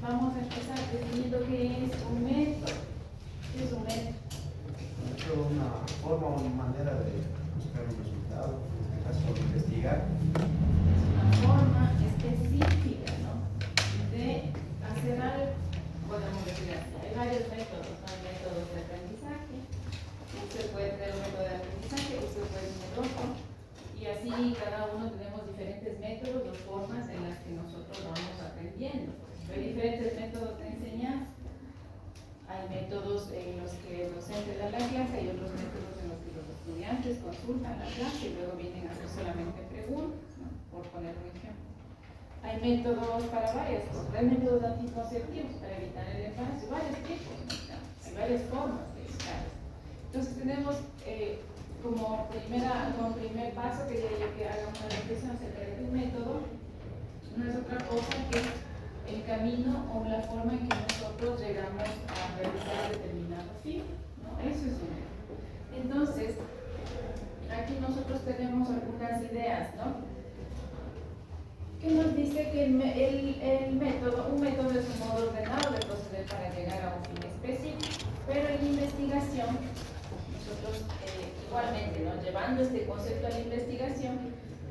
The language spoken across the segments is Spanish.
vamos a empezar definiendo qué es un método. ¿Qué es un método? Es una forma o una manera de buscar un resultado, en este caso investigar. Es una forma específica, ¿no?, de hacer algo. Podemos decir así, hay varios métodos, ¿no? Hay métodos de aprendizaje. Usted puede tener un método de aprendizaje, usted puede tener otro, y así cada uno tenemos diferentes métodos o formas en las que nosotros vamos aprendiendo. Hay diferentes métodos de enseñanza. Hay métodos en los que el docente da la clase, hay otros métodos en los que los estudiantes consultan la clase y luego vienen a hacer solamente preguntas, ¿no?, por poner un ejemplo. Hay métodos para varias cosas, hay métodos anticonceptivos para evitar el embarazo, varios tipos, ¿no? Hay varias formas de evitar. Entonces tenemos como primer paso, quería yo que haga una reflexión acerca de un método. No es otra cosa que el camino o la forma en que nosotros llegamos a realizar determinado fin, ¿no? Eso es un método. Entonces, aquí nosotros tenemos algunas ideas, ¿no?, que nos dice que un método es un modo ordenado de proceder para llegar a un fin específico, pero en investigación, nosotros igualmente, ¿no?, llevando este concepto a la investigación,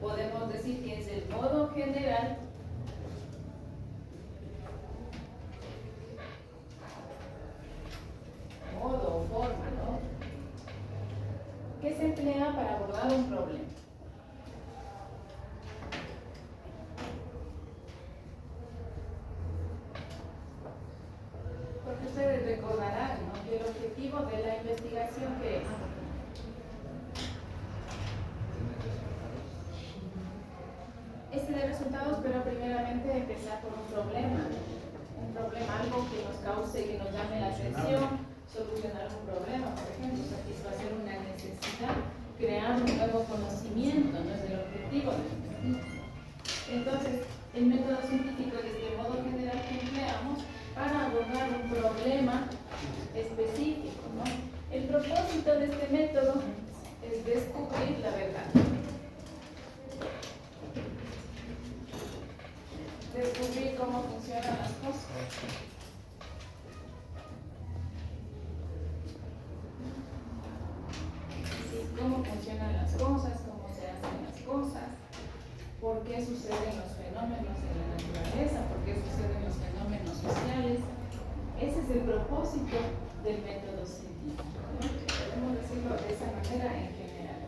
podemos decir que es el modo general modo o forma, ¿no?, que se emplea para abordar un problema. Porque ustedes recordarán, ¿no?, que el objetivo de la investigación que es tener resultados, pero primeramente empezar por un problema, algo que nos cause, que nos llame la atención, solucionar un problema, por ejemplo, satisfacer una necesidad, crear un nuevo conocimiento, no es el objetivo de la investigación. Entonces, el método científico es de modo general que empleamos para abordar un problema específico, ¿no? El propósito de este método es descubrir la verdad. Descubrir cómo funcionan las cosas. Sí, cómo funcionan las cosas, cómo se hacen las cosas, por qué suceden los fenómenos en la naturaleza, por qué suceden los fenómenos sociales. Ese es el propósito del método científico, ¿no? Podemos decirlo de esa manera en general.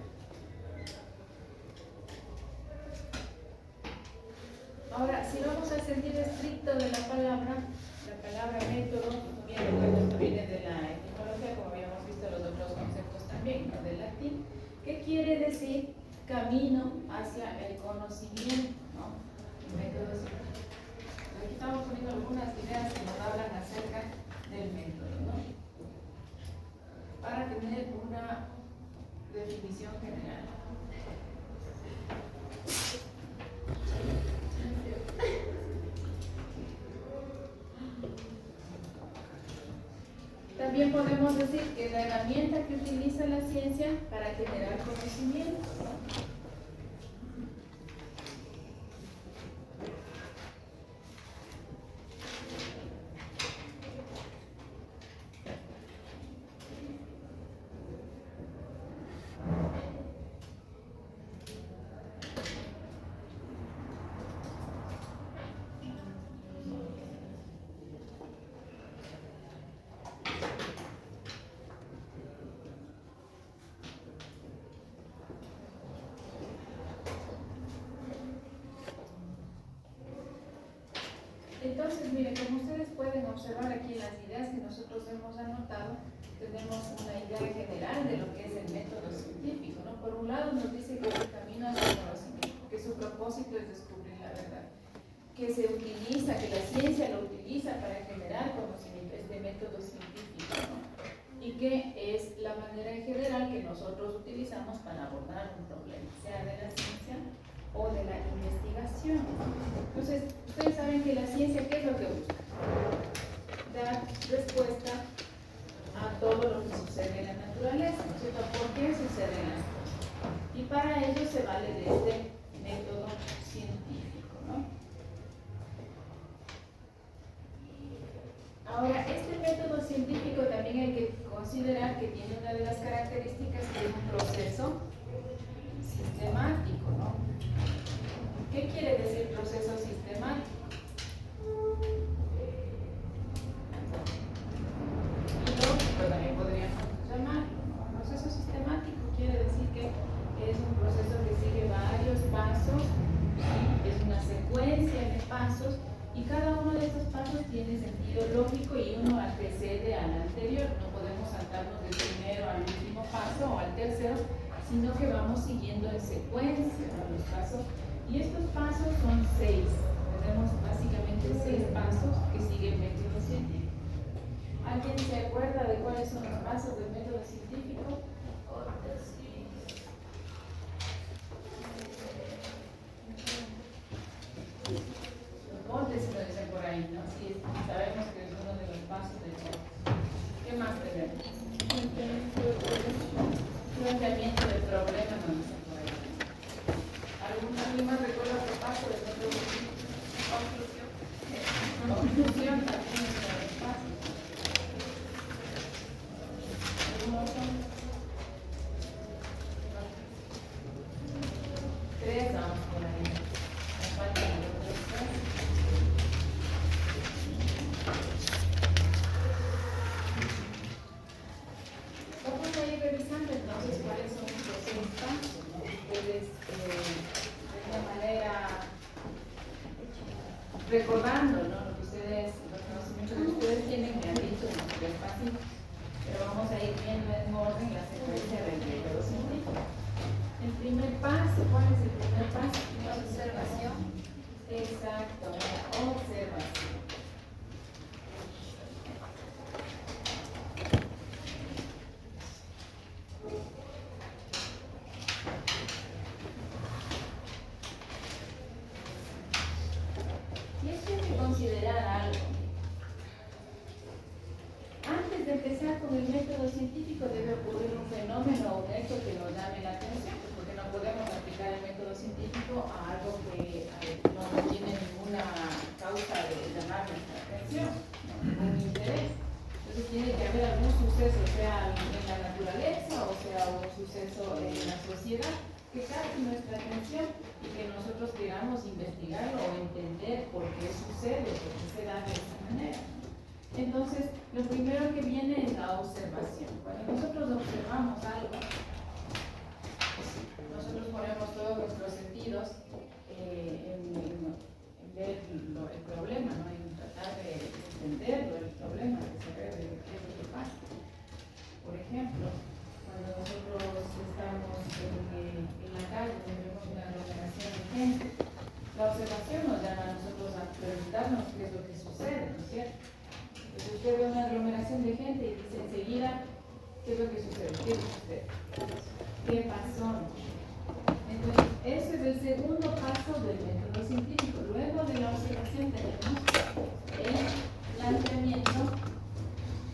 Ahora, si vamos al sentido estricto de la palabra método viene de la etimología, como habíamos visto los otros conceptos también, ¿no?, del latín, que quiere decir camino hacia el conocimiento, ¿no? El método científico. Aquí estamos poniendo algunas ideas que nos hablan acerca del método, ¿no?, para tener una definición general. También podemos decir que es la herramienta que utiliza la ciencia para generar conocimiento, ¿no? Entonces, miren, como ustedes pueden observar aquí en las ideas que nosotros hemos anotado, tenemos una idea general de lo que es el método científico, ¿no? Por un lado nos dice que es el camino hacia el conocimiento, que su propósito es descubrir la verdad, que se utiliza, que la ciencia lo utiliza para generar conocimiento, este método científico, ¿no?, y que es la manera en general que nosotros utilizamos para abordar un problema, sea de la ciencia o de la investigación. Entonces, ustedes saben que la ciencia, ¿qué es lo que busca? Dar respuesta a todo lo que sucede en la naturaleza, ¿no es cierto? ¿Por qué suceden las cosas? Y para ello se vale de este método científico, ¿no? Ahora, este método científico también hay que considerar que tiene una de las características que es un proceso sistemático, ¿no? ¿Qué quiere decir proceso sistemático? Y lógico también podríamos llamarlo, ¿no? Proceso sistemático quiere decir que es un proceso que sigue varios pasos, ¿sí? Es una secuencia de pasos y cada uno de esos pasos tiene sentido lógico y uno antecede al anterior. No podemos saltarnos del primero al último paso o al tercero, sino que vamos siguiendo en secuencia, ¿no? Los pasos. Y estos pasos son 6. Tenemos básicamente 6 pasos que sigue el método científico. ¿Alguien se acuerda de cuáles son los pasos del método científico? Hipótesis lo dicen por ahí, ¿no? Sí, sabemos que es uno de los pasos del método. ¿Qué más tenemos? Planteamiento del problema, no dicen por ahí. ¿Alguien más recuerda otro paso del método científico? Conclusión. Conclusión también es uno de los pasos. ¿Algunos son? 3 vamos por ahí. Nos faltan los otros 3. Vamos a ir revisando entonces cuáles son los 6 pasos, ¿no? Ustedes de alguna manera recordando, ¿no? Lo que muchos de ustedes tienen, me han dicho, ¿no? Que es fácil, pero vamos a ir viendo en orden la secuencia del método científico. El primer paso, ¿cuál es el primer paso? La observación. Exacto, la observación. Y esto hay que considerar algo. Antes de empezar con el método científico debe ocurrir un fenómeno o un hecho que nos llame la atención, porque no podemos aplicar el método científico a algo que no tiene ninguna causa de llamar nuestra atención, ¿no? Ningún interés. Entonces tiene que haber algún suceso, sea en la naturaleza o sea un suceso en la sociedad, que capte nuestra atención y que nosotros queramos investigarlo o entender por qué sucede, por qué se da de esa manera. Entonces, lo primero que viene es la observación. Cuando nosotros observamos algo, nosotros ponemos todos nuestros sentidos en ver el problema, ¿no? En tratar de entenderlo, el problema, de saber qué es lo que pasa. Por ejemplo, cuando nosotros estamos en la calle, tenemos una aglomeración de gente, la observación nos llama a nosotros a preguntarnos qué es lo que sucede, ¿no es cierto? Entonces usted ve una aglomeración de gente y dice enseguida, ¿qué es lo que sucede? ¿Qué sucede? ¿Qué pasó? Entonces, ese es el segundo paso del método científico. Luego de la observación tenemos el planteamiento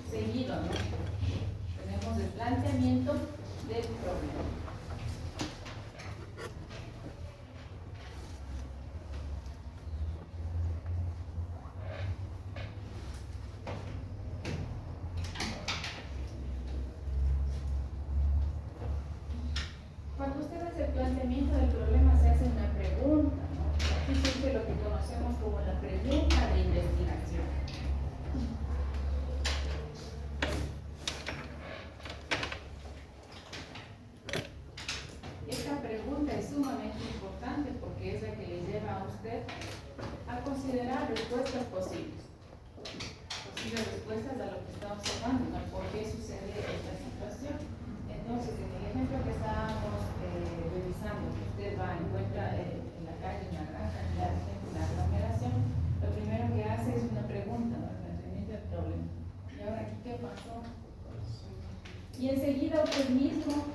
seguido, ¿no? Tenemos el planteamiento del problema. Cuando usted hace el planteamiento del problema se hace una pregunta, ¿no? Aquí surge lo que conocemos como la pregunta de investigación. Esta pregunta es sumamente importante porque es la que le lleva a usted a considerar respuestas posibles respuestas a lo que está observando, ¿no? ¿Por qué sucede esta situación? Entonces, en el ejemplo que estábamos revisando, que usted encuentra en la calle una gran cantidad de gente, una aglomeración, lo primero que hace es una pregunta, ¿no? El planteamiento del problema. ¿Y ahora aquí qué pasó? Y enseguida usted mismo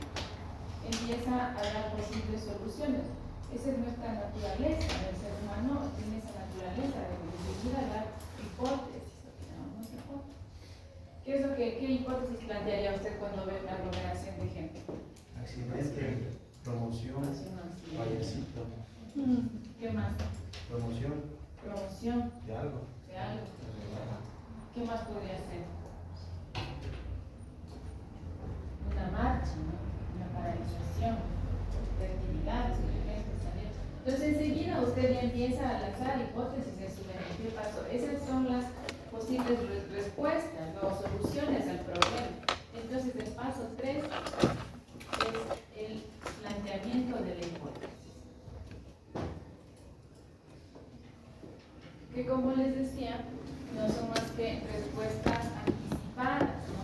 empieza a dar posibles soluciones. Esa es nuestra naturaleza, el ser humano tiene esa naturaleza de enseguida dar hipótesis. ¿Qué hipótesis plantearía usted cuando ve una aglomeración de gente? Accidente, promoción, fallecito. ¿Qué más? Promoción Promoción de algo. de algo. ¿Qué más podría ser? Una marcha, ¿no? Una paralización de actividades, pensamientos. Entonces enseguida usted ya empieza a lanzar hipótesis en su mente. ¿Qué pasó? Esas son las posibles respuestas o soluciones al problema. Entonces el paso 3 es el planteamiento de la hipótesis. Que como les decía, no son más que respuestas anticipadas, ¿no?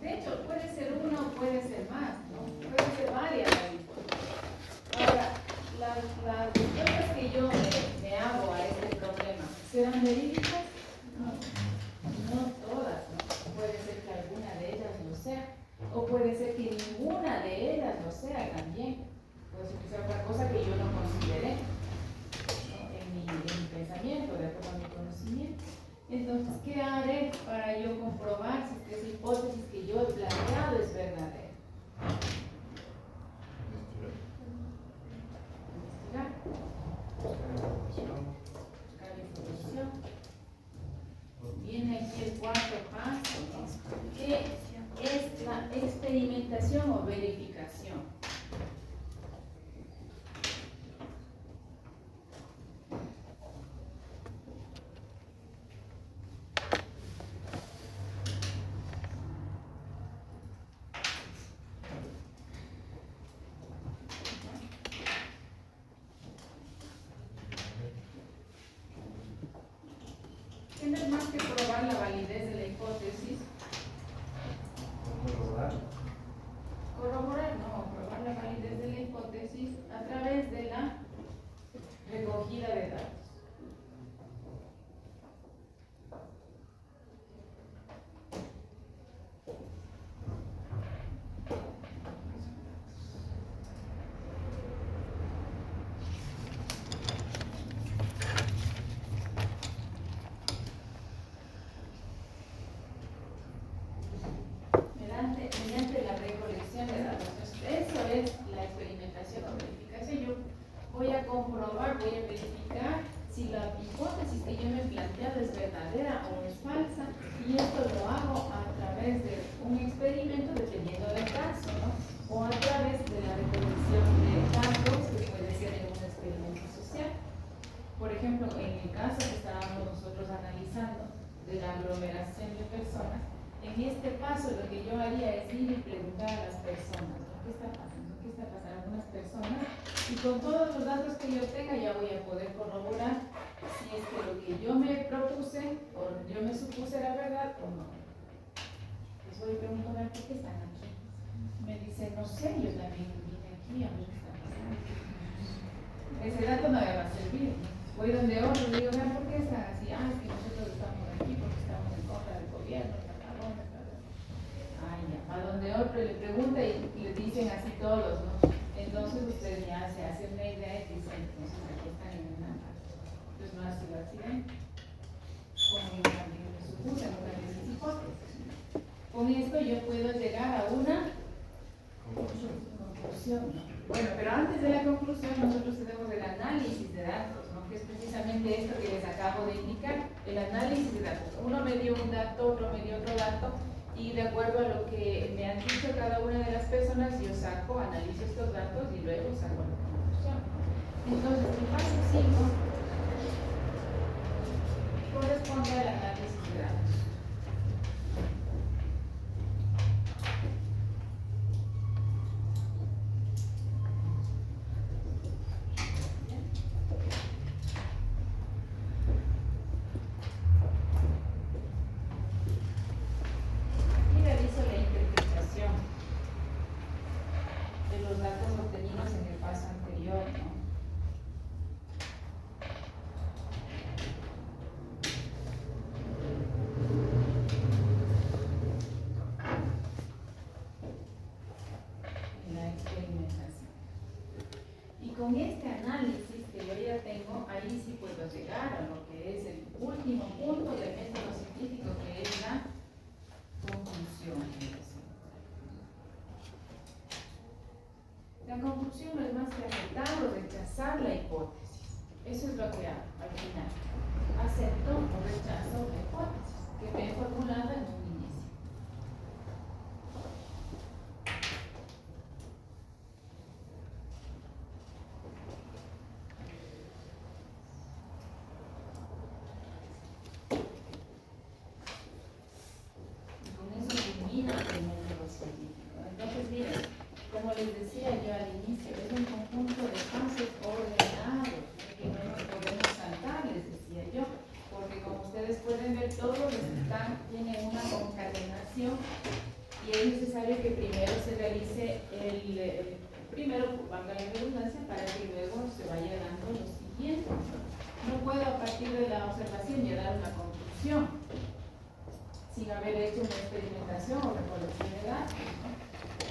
De hecho, puede ser una o puede ser más, ¿no? Puede ser varias las hipótesis. Ahora, las respuestas que yo me hago a este problema, ¿serán verídicas? No todas, ¿no? Puede ser que alguna de ellas lo sea, o puede ser que ninguna de ellas lo sea también. Puede ser que sea otra cosa que yo no consideré, ¿no? en mi pensamiento, de acuerdo a mi conocimiento. Entonces, ¿qué haré para yo comprobar si esa hipótesis que yo he planteado es verdadera? Investigar. Buscar información. Viene aquí el cuarto paso, ¿no? Que es la experimentación o verificación. ¿Qué no es más que probar la validez de la hipótesis? Corroborar, no, probar la validez de la hipótesis a través de la recogida de datos. Mediante la recolección de datos. Eso es la experimentación o verificación. Yo voy a comprobar, voy a verificar si la hipótesis que yo me he planteado es verdadera o es falsa, y esto lo hago a través de un experimento dependiendo del caso, ¿no? O a través de la recolección de datos, que puede ser en un experimento social. Por ejemplo, en el caso que estábamos nosotros analizando de la aglomeración de personas, en este paso lo que yo haría es ir y preguntar a las personas, ¿no? ¿Qué está pasando? ¿Qué está pasando? Algunas personas, y con todos los datos que yo tenga ya voy a poder corroborar si es que lo que yo me propuse o yo me supuse era verdad o no. Les voy a preguntar por qué están aquí. Me dicen, no sé, yo también vine aquí a ver qué está pasando. Ese dato no me va a servir, ¿no? Voy donde otro y digo, vean, ¿por qué están así? Ah, es que nosotros estamos aquí porque estamos en contra del gobierno. A donde otro le pregunta y le dicen así todos, ¿no? Entonces ustedes ya se hacen una idea y dicen, entonces aquí están en una parte. Entonces no ha sido accidente. Como también me supuse, no también es hipótesis. Con esto yo puedo llegar a una conclusión, ¿no? Bueno, pero antes de la conclusión nosotros tenemos el análisis de datos, ¿no? Que es precisamente esto que les acabo de indicar, el análisis de datos. Uno me dio un dato, otro me dio otro dato, y de acuerdo a lo que me han dicho cada una de las personas, yo saco, analizo estos datos y luego saco la conclusión. Entonces, el paso 5 corresponde al análisis de datos. Y realizo la interpretación de los datos obtenidos en el paso anterior, ¿no? La experimentación. Y con este análisis que yo ya tengo, ahí sí puedo llegar a lo que es el último punto del método científico, que es la conclusión. rechazar la hipótesis. Eso es lo que hago al final. Acepto o rechazo la hipótesis que me he formulado en un inicio. Y con eso termina el método científico. Entonces, miren, como les decía yo al inicio, es un conjunto de pasos ordenados que no nos podemos saltar, les decía yo, porque como ustedes pueden ver, todos tienen una concatenación y es necesario que primero se realice primero, valga la redundancia, para que luego se vaya dando lo siguiente. No puedo a partir de la observación llegar a una conclusión sin haber hecho una experimentación o recolección de datos, ¿no?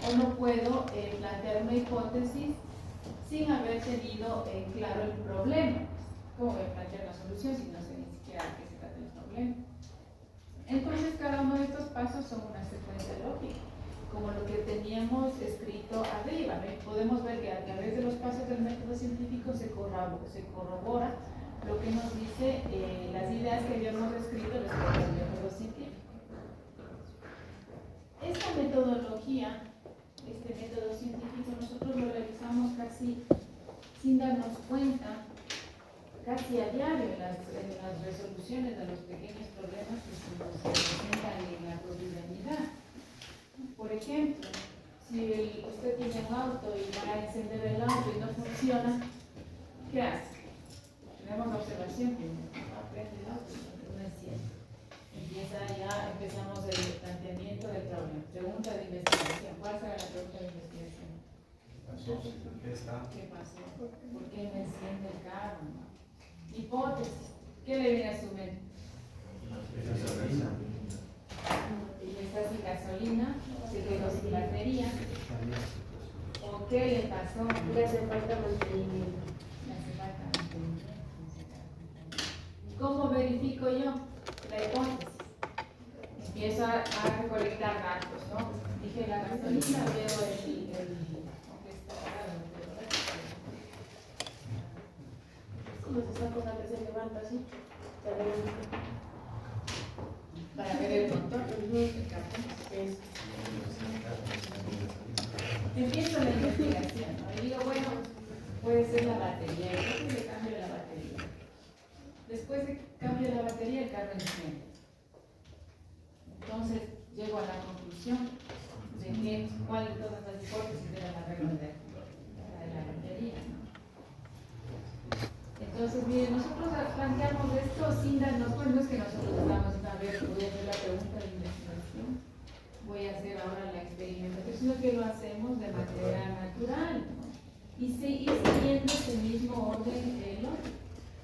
O no puedo plantear una hipótesis sin haber tenido claro el problema. ¿Cómo voy a plantear una solución si no sé ni siquiera de qué se trata el problema? Entonces, cada uno de estos pasos son una secuencia lógica, como lo que teníamos escrito arriba, ¿no? Podemos ver que a través de los pasos del método científico se corrobora lo que nos dice las ideas que habíamos escrito respecto al método científico. Esta metodología, este método científico, nosotros lo realizamos casi sin darnos cuenta, casi a diario en las resoluciones de los pequeños problemas que se nos presentan en la cotidianidad. Por ejemplo, si usted tiene un auto y va a encender el auto y no funciona, ¿qué hace? Tenemos la observación que no prende el auto, no enciende. Empezamos el planteamiento del problema. Pregunta de investigación. ¿Cuál será la pregunta de investigación? ¿Qué pasó? ¿Por qué no enciende el carro? Hipótesis. ¿Qué le viene a su mente? Gasolina. Y está sin gasolina, se quedó sin batería. ¿O qué le pasó? Le hace falta mantenimiento. Le hace falta mantenimiento. ¿Cómo verifico yo la hipótesis? Empiezo a recolectar datos, ¿no? Dije la gasolina, veo aunque está parado, Como se está con que se levanta así. para ver el motor, el cartón. Empiezo la investigación, ¿no? Y digo, bueno, puede ser la batería, y después le cambio la batería. Después de cambio la batería, el carro enciende. Entonces llego a la conclusión de que cuál de todas las hipótesis era la regla de la batería, ¿no? Entonces, miren, nosotros planteamos esto sin darnos cuenta. No es que nosotros estamos a ver, voy a hacer la pregunta de investigación, voy a hacer ahora la experimentación, sino que lo hacemos de manera natural, ¿no? Y siguiendo ese mismo orden lógico.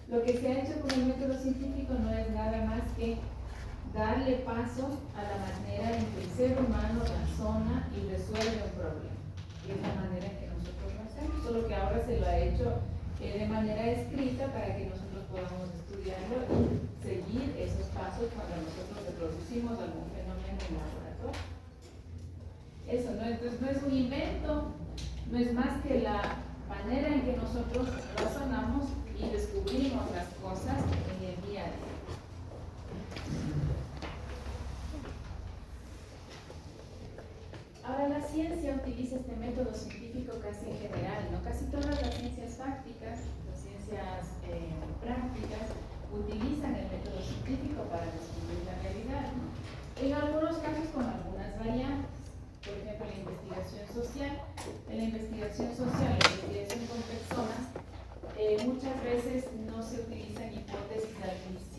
Lo que se ha hecho con el método científico no es nada más que darle paso a la manera en que el ser humano razona y resuelve un problema. Y es la manera en que nosotros lo hacemos, solo que ahora se lo ha hecho de manera escrita para que nosotros podamos estudiarlo y seguir esos pasos cuando nosotros reproducimos algún fenómeno en laboratorio. Eso, ¿no? Entonces no es un invento, no es más que la manera en que nosotros razonamos y descubrimos las cosas en el día a día. Ahora, la ciencia utiliza este método científico casi en general, ¿no? Casi todas las ciencias fácticas, las ciencias prácticas, utilizan el método científico para descubrir la realidad, ¿no? En algunos casos con algunas variantes. Por ejemplo, la investigación social. En la investigación social, la investigación con personas, muchas veces no se utilizan hipótesis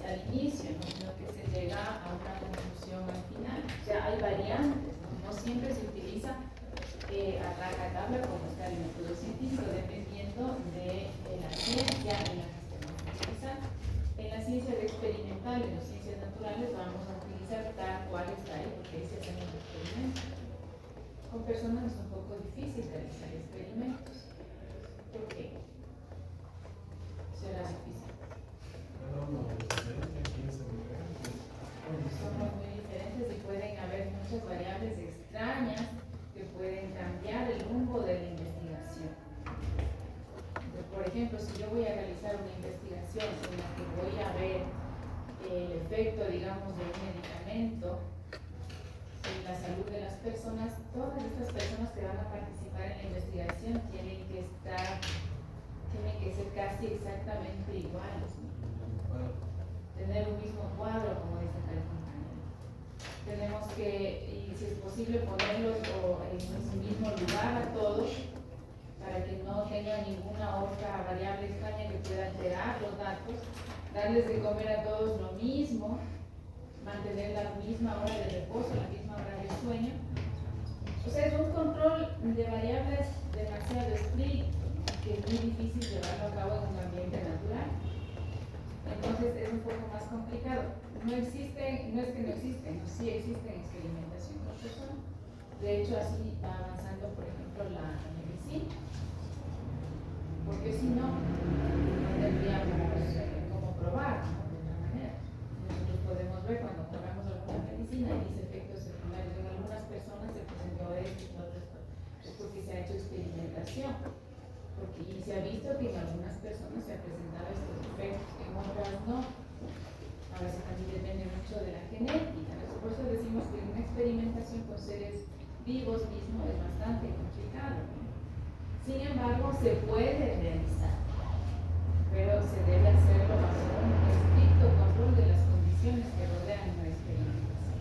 al inicio, ¿no? Sino que se llega a una conclusión al final. O sea, hay variantes, ¿no? No siempre se utiliza a rajatabla como está el método científico, dependiendo de la ciencia en la que estemos utilizando. En la ciencia experimental, en las ciencias naturales, vamos a utilizar tal cual está ahí, porque ahí se hacen los experimentos. Con personas es un poco difícil realizar experimentos. ¿Por qué? Será difícil. Somos muy diferentes y pueden haber muchas variables extrañas que pueden cambiar el rumbo de la investigación. Entonces, por ejemplo, ejemplo, si yo voy a realizar una investigación en la que voy a ver el efecto, digamos, de un medicamento en la salud de las personas, todas estas personas que van a participar en la investigación tienen que ser casi exactamente iguales, ¿no? Tener un mismo cuadro, como dice el compañero. Tenemos que, y si es posible, ponerlos en su mismo lugar a todos, para que no tenga ninguna otra variable extraña que pueda alterar los datos, darles de comer a todos lo mismo, mantener la misma hora de reposo, la misma hora de sueño. O sea, es un control de variables demasiado estricto, ¿no? Que es muy difícil llevarlo a cabo en un ambiente natural. Entonces es un poco más complicado. No es que no existen, sí existen experimentación con personas. De hecho, así va avanzando, por ejemplo, la medicina. Porque si no, no tendríamos cómo probar, ¿no? De otra manera. Nosotros podemos ver cuando tomamos alguna medicina y dice efectos secundarios. En algunas personas se presentó esto, en otras es porque se ha hecho experimentación. Y se ha visto que en algunas personas se han presentado estos efectos, en otras no. Ahora eso también depende mucho de la genética. Por eso decimos que una experimentación con seres vivos mismo es bastante complicado, ¿no? Sin embargo, se puede realizar, pero se debe hacerlo bajo un estricto control de las condiciones que rodean la experimentación.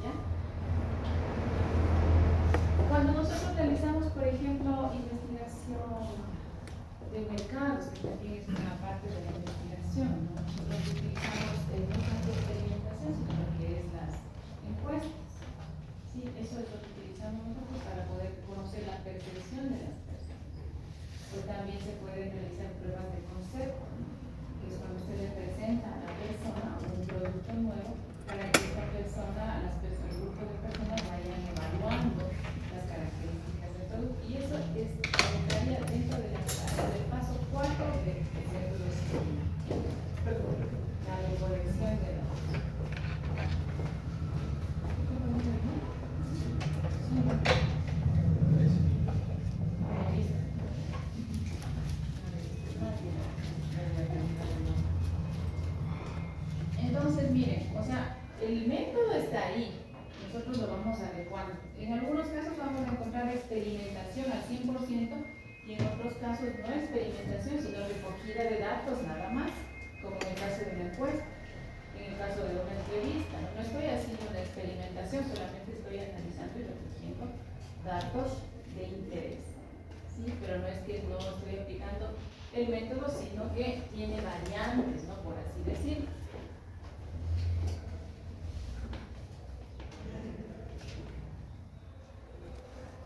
¿Ya? Cuando nosotros realizamos, por ejemplo, investigación de mercados, que también es una parte de la investigación, ¿no? Nosotros utilizamos no tanto experimentación, sino lo que es las encuestas. Sí, eso es lo que utilizamos nosotros para poder conocer la percepción de las personas. Pues también se pueden realizar pruebas de concepto, ¿no? Que es cuando usted le presenta a la persona un producto nuevo para que esta persona, el grupo de personas vayan evaluando las características del producto. Y eso entraría dentro del paso 4 de los la recolección de datos. Entonces, miren, o sea, el método está ahí, nosotros lo vamos adecuando. En algunos casos vamos a encontrar experimentación al 100% y en otros casos no experimentación, sino recogida de datos nada más, como en el caso de una encuesta, en el caso de una entrevista. No estoy haciendo una experimentación, solamente estoy analizando y recogiendo datos de interés. ¿Sí? Pero no es que no estoy aplicando el método, sino que tiene variantes, ¿no? Por así decirlo.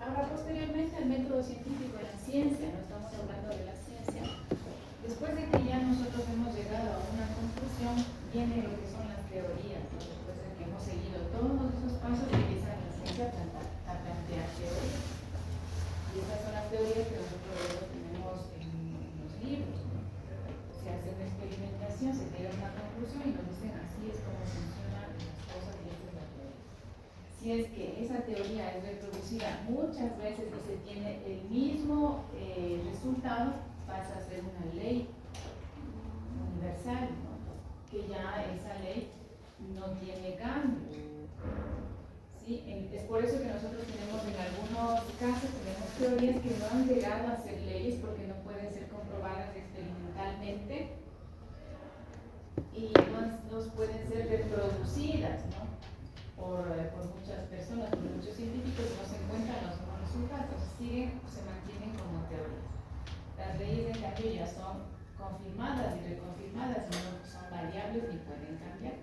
Ahora, posteriormente al método científico de la ciencia, no estamos hablando de la ciencia, después de que ya nosotros hemos llegado a una conclusión, viene lo que son las teorías, ¿no? Después de que hemos seguido todos esos pasos, empieza la ciencia a plantear teorías. Y esas son las teorías que nosotros luego tenemos en los libros, ¿no? Se hace una experimentación, se llega a una conclusión y nos dicen así es como funcionan las cosas y esta es la teoría. Si es que esa teoría es reproducida muchas veces y se tiene el mismo resultado, pasa a ser una ley universal, ¿no? Que ya esa ley no tiene cambio. ¿Sí? Es por eso que nosotros tenemos en algunos casos tenemos teorías que no han llegado a ser leyes porque no pueden ser comprobadas experimentalmente y no pueden ser reproducidas, ¿no? por muchas personas, por muchos científicos, no se encuentran los mismos resultados, se mantienen como teorías. Las leyes, en cambio, ya son confirmadas y reconfirmadas, no son variables ni pueden cambiar.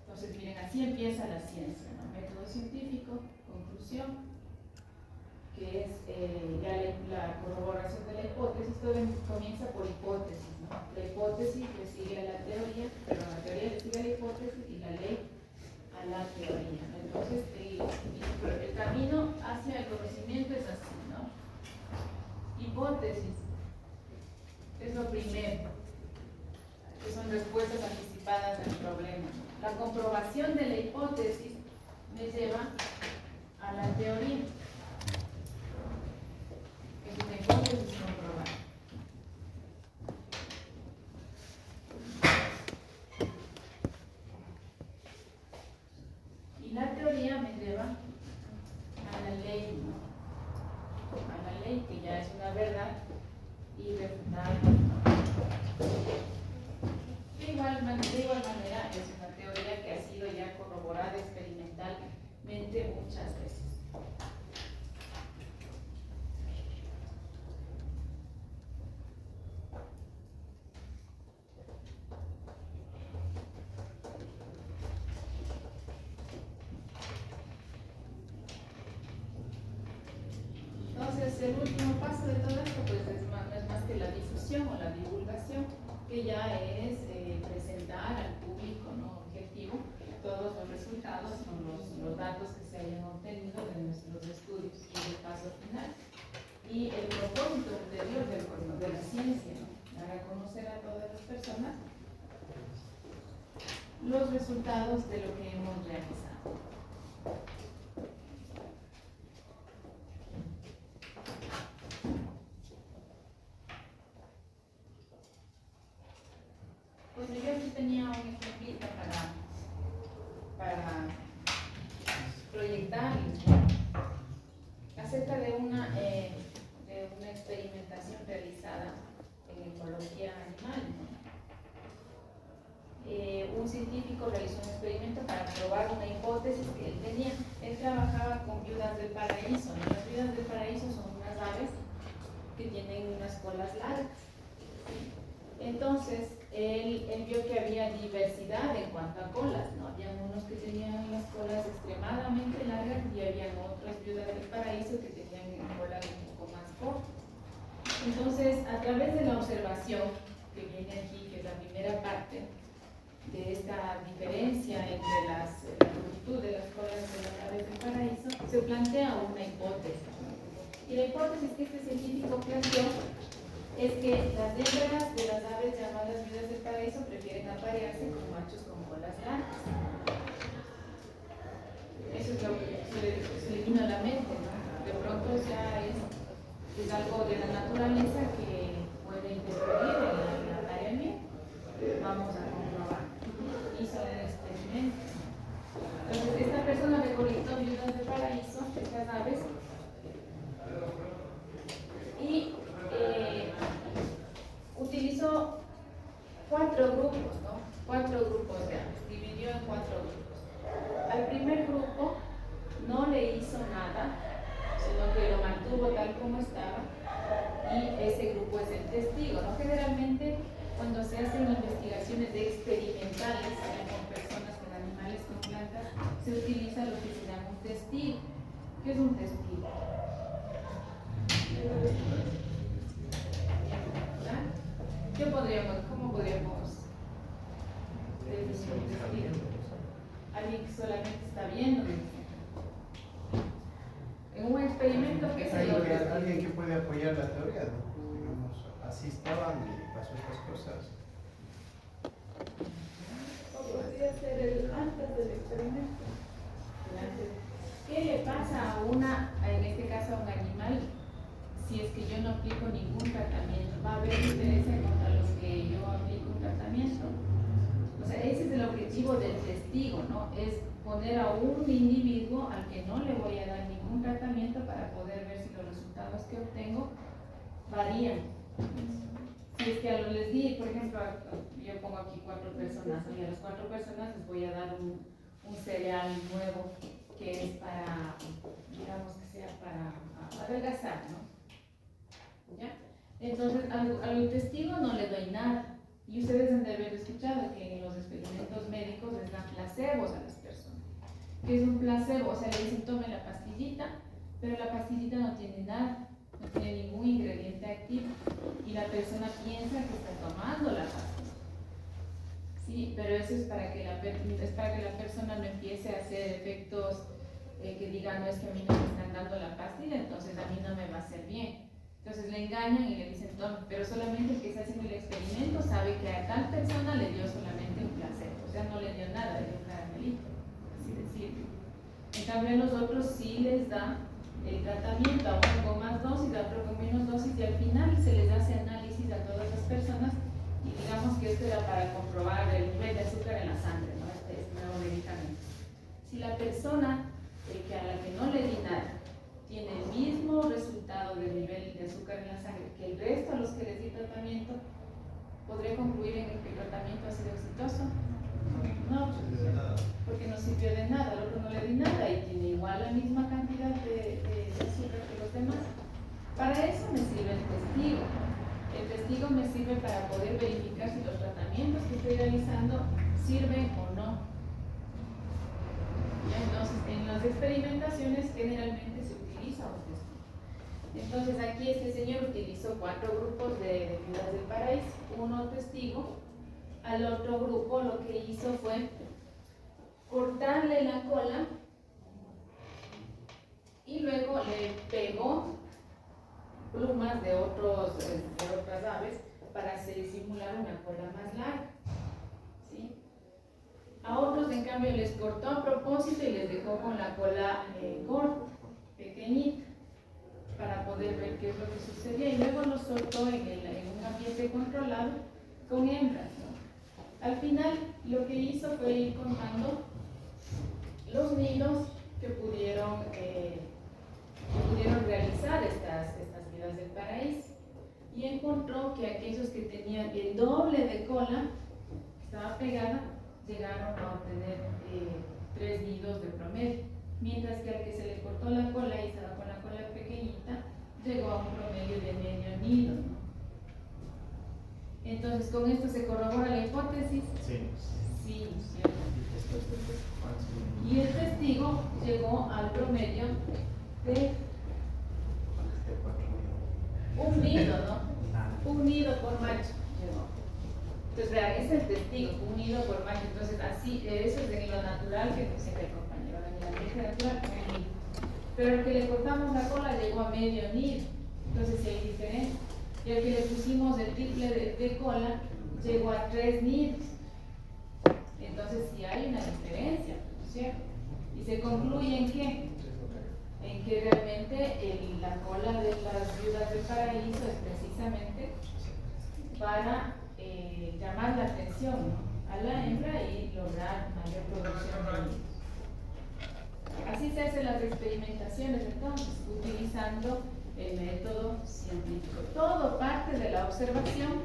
Entonces, miren, así empieza la ciencia, ¿no? Método científico, conclusión, que es ya la corroboración de la hipótesis. Todo comienza por hipótesis, ¿no? La hipótesis le sigue a la teoría, pero la teoría le sigue a la hipótesis y la ley a la teoría, ¿no? Entonces, el camino hacia el conocimiento es así, ¿no? Hipótesis es lo primero, que son respuestas anticipadas del problema. La comprobación de la hipótesis me lleva a la teoría. Es una hipótesis comprobada. ya me lleva a la ley, ¿no? A la ley, que ya es una verdad irrefutable, ¿no? De igual manera, es una teoría que ha sido ya corroborada experimentalmente muchas veces. Entonces, el último paso de todo esto pues, no es más que la difusión o la divulgación, que ya es presentar al público, ¿no?, objetivo todos los resultados o los datos que se hayan obtenido de nuestros estudios y el paso final. Y el propósito ulterior de la ciencia, ¿no?, dar a conocer a todas las personas los resultados de lo que hemos realizado. Pues yo aquí tenía un ejemplito para proyectar acerca de una experimentación realizada en ecología animal, ¿no? Un científico realizó un experimento para probar una hipótesis que él tenía. Él trabajaba con viudas del paraíso, ¿no? Las viudas del paraíso son unas aves que tienen unas colas largas. Entonces, él vio que había diversidad en cuanto a colas, ¿no? Habían unos que tenían las colas extremadamente largas y habían otras viudas del paraíso que tenían colas un poco más cortas. Entonces, a través de la observación que viene aquí, que es la primera parte de esta diferencia entre la longitud de las colas de las aves del paraíso, se plantea una hipótesis. Y la hipótesis que este científico planteó es que las hembras de las aves llamadas viudas del paraíso prefieren aparearse con machos con colas largas. Eso es lo que se le vino a la mente, ¿no? De pronto ya es algo de la naturaleza que puede interferir en la apareamiento. Vamos a comprobar. Hizo un experimento. Entonces, esta persona recolectó viudas del paraíso, estas aves, y utilizó 4 grupos, ¿no? 4 grupos de aves, dividió en 4 grupos. Al primer grupo no le hizo nada, sino que lo mantuvo tal como estaba, y ese grupo es el testigo, ¿no? Generalmente, cuando se hacen investigaciones experimentales, sea con personas, con animales, con plantas, se utiliza lo que se llama un testigo. ¿Qué es un testigo? ¿Cómo podríamos definir un testigo? Alguien que solamente está viendo. En un experimento que se dio. Alguien que puede apoyar la teoría, ¿no? Digamos, así estaban y pasó estas cosas. O podría ser el antes del experimento. ¿Qué le pasa a en este caso a un animal, si es que yo no aplico ningún tratamiento? ¿Va a haber diferencia contra los que yo aplico un tratamiento? O sea, ese es el objetivo del testigo, ¿no? Es poner a un individuo al que no le voy a dar ningún tratamiento para poder ver si los resultados que obtengo varían. Si es que a los les di, por ejemplo, yo pongo aquí 4 personas, y a las 4 personas les voy a dar un cereal nuevo que es para, digamos que sea para adelgazar, ¿no? ¿Ya? Entonces, al testigo no le doy nada. Y ustedes han de haber escuchado que en los experimentos médicos les dan placebos a las personas. ¿Qué es un placebo? O sea, le dicen tome la pastillita, pero la pastillita no tiene nada, no tiene ningún ingrediente activo. Y la persona piensa que está tomando la pastilla. Sí, pero eso es para que la persona no empiece a hacer efectos que digan, no, es que a mí no me están dando la pastilla, entonces a mí no me va a hacer bien. Entonces le engañan y le dicen tome, pero solamente el que está haciendo el experimento sabe que a tal persona le dio solamente un placebo, o sea, no le dio nada, le dio un caramelito, así decirlo. En cambio a los otros sí les da el tratamiento, a uno con más dosis, a otro con menos dosis, y al final se les hace análisis a todas las personas, y digamos que esto era para comprobar el nivel de azúcar en la sangre, ¿no? Este nuevo medicamento. Si la persona que les di tratamiento, ¿podré concluir en que el tratamiento ha sido exitoso? No, porque no sirvió de nada, al otro no le di nada y tiene igual la misma cantidad de azúcar que los demás. Para eso me sirve el testigo. El testigo me sirve para poder verificar si los tratamientos que estoy realizando sirven o no. ¿Ya? Entonces, en las experimentaciones generalmente se utiliza un testigo. Entonces, aquí este señor utilizó 4 grupos de viudas del paraíso, uno testigo. Al otro grupo lo que hizo fue cortarle la cola y luego le pegó plumas de otras aves para simular una cola más larga, ¿sí? A otros, en cambio, les cortó a propósito y les dejó con la cola corta, pequeñita, para poder ver qué es lo que sucedía, y luego los soltó en un ambiente controlado con hembras, ¿no? Al final, lo que hizo fue ir contando los nidos que pudieron realizar estas viudas del paraíso, y encontró que aquellos que tenían el doble de cola que estaba pegada llegaron a obtener 3 nidos de promedio, mientras que al que se le cortó la cola y estaba con la cola pequeñita llegó a un promedio de medio nido, ¿no? Entonces, ¿con esto se corrobora la hipótesis? Sí. Sí, ¿cierto? Y el testigo llegó al promedio de un nido, ¿no? Un nido por macho llegó. Entonces, vean, es el testigo, un nido por macho. Entonces, así, eso es en lo natural que nos dice el compañero. En la leche natural, un nido. Pero el que le cortamos la cola llegó a medio nido. Entonces, sí hay diferencia. Y al que le pusimos el triple de cola llegó a 3 nidos. Entonces, sí hay una diferencia, ¿cierto? Y se concluye en qué? En que realmente la cola de las viudas del paraíso es precisamente para llamar la atención, ¿no?, a la hembra y lograr mayor producción de nidos. Así se hacen las experimentaciones, entonces, utilizando el método científico. Todo parte de la observación,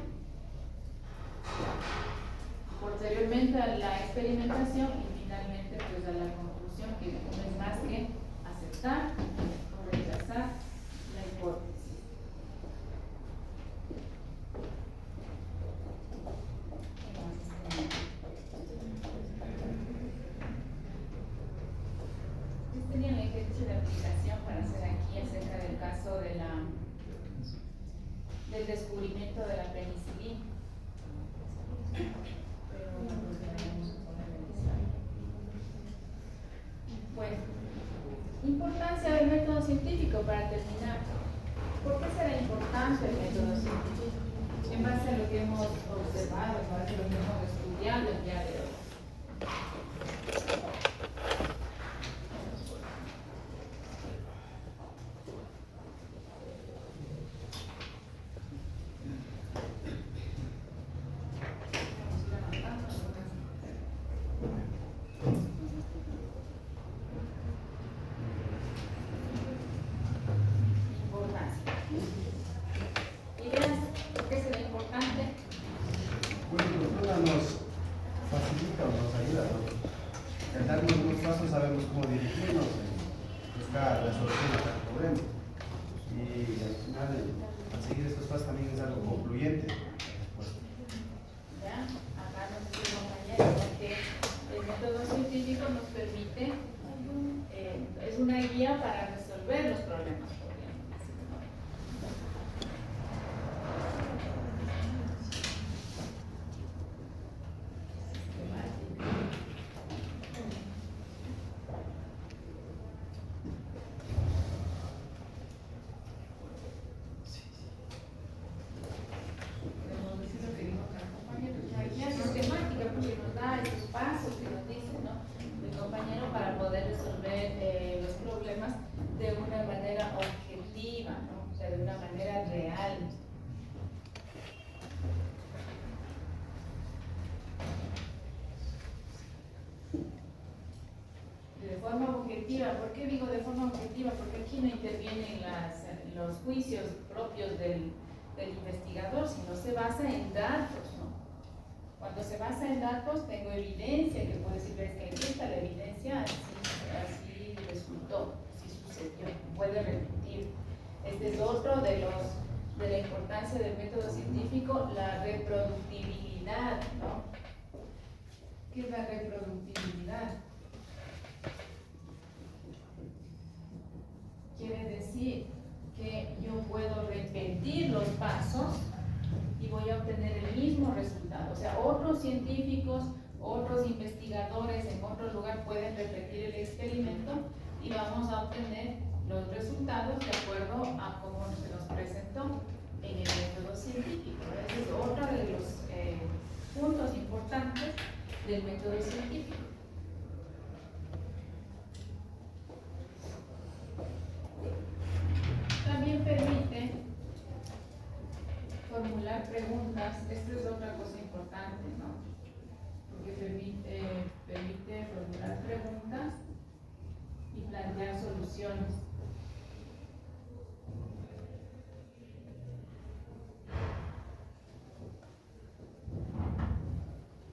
posteriormente a la experimentación y finalmente pues a la conclusión, que no es más que aceptar o rechazar la hipótesis. Yo tenía el ejercicio de aplicación para hacer aquí acerca del caso del descubrimiento de la penicilina. Pero no nos debemos poner en ensayo. Bueno, importancia del método científico para terminar. ¿Por qué será importante el método científico? En base a lo que hemos observado, en base a lo que hemos estudiado el día de hoy. ¿Por qué digo de forma objetiva? Porque aquí no intervienen los juicios propios del del investigador, sino se basa en datos, ¿no? Cuando se basa en datos, tengo evidencia que puedo decir, es que aquí está la evidencia, así resultó, así sucedió, puede repetir. Este es otro de la importancia del método científico, la reproductibilidad, ¿no? ¿Qué es la reproductibilidad? Quiere decir que yo puedo repetir los pasos y voy a obtener el mismo resultado. O sea, otros científicos, otros investigadores en otro lugar pueden repetir el experimento y vamos a obtener los resultados de acuerdo a cómo se nos presentó en el método científico. Ese es otro de los puntos importantes del método científico. También permite formular preguntas. Esto es otra cosa importante, ¿no? Porque permite formular preguntas y plantear soluciones.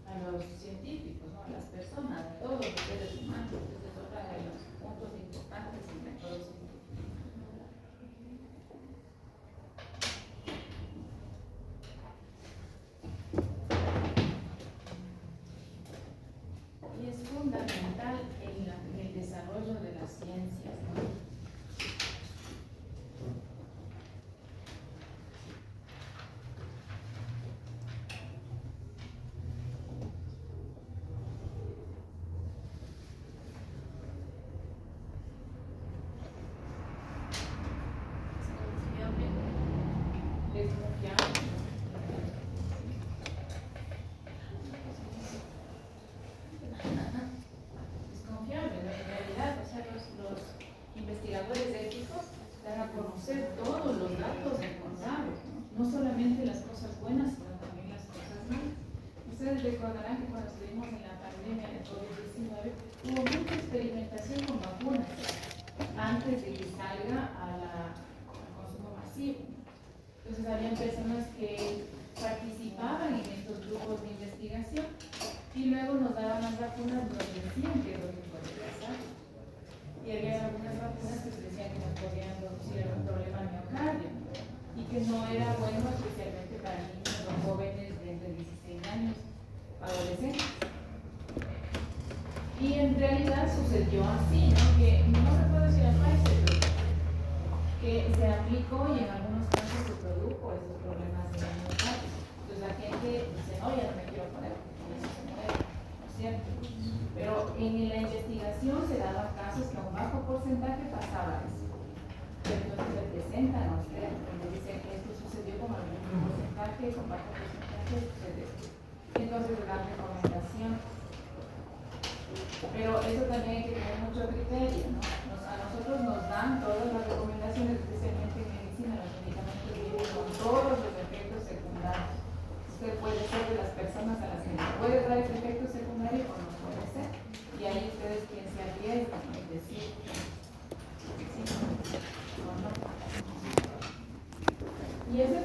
A los científicos, ¿no? A las personas, a todos los seres humanos. Este es otro de los puntos importantes del método científico. Y es fundamental en el desarrollo de las ciencias, ¿no? Es confiable. Es confiable, ¿no? En realidad, o sea, los investigadores éticos dan a conocer todos los datos encontrados, ¿no? No solamente las cosas buenas, sino también las cosas malas. Ustedes recordarán que cuando estuvimos en la pandemia de COVID-19 hubo mucha experimentación con vacunas antes de que salga al consumo masivo. Entonces habían personas que participaban en estos grupos de investigación y luego nos daban las vacunas, nos decían que es lo que podía pasar. Y había algunas vacunas que se decían que nos podían producir algún problema miocardio y que no era bueno especialmente para niños o jóvenes de entre 16 años, adolescentes. Y en realidad sucedió así, ¿no? Que no se puede decir a Pfizer, que se aplicó y en algunos casos se produjo esos problemas de la miocardio. Entonces la gente dice, no, ya no me quiero poner porque eso se muere, ¿no es cierto? Pero en la investigación se daban casos que a un bajo porcentaje pasaba eso. Entonces se presentan a usted, cuando dicen que esto sucedió con algún porcentaje, con bajo porcentaje sucede esto. Entonces le dan recomendación. Pero eso también hay que tener mucho criterio, ¿no? A nosotros nos dan todas las recomendaciones, especialmente en medicina, los medicamentos vienen con todos los efectos secundarios. Usted puede ser de las personas a las que le puede dar ese efecto secundario o no puede ser. Y ahí ustedes quien se arriesgan, es decir, sí o no. Y ese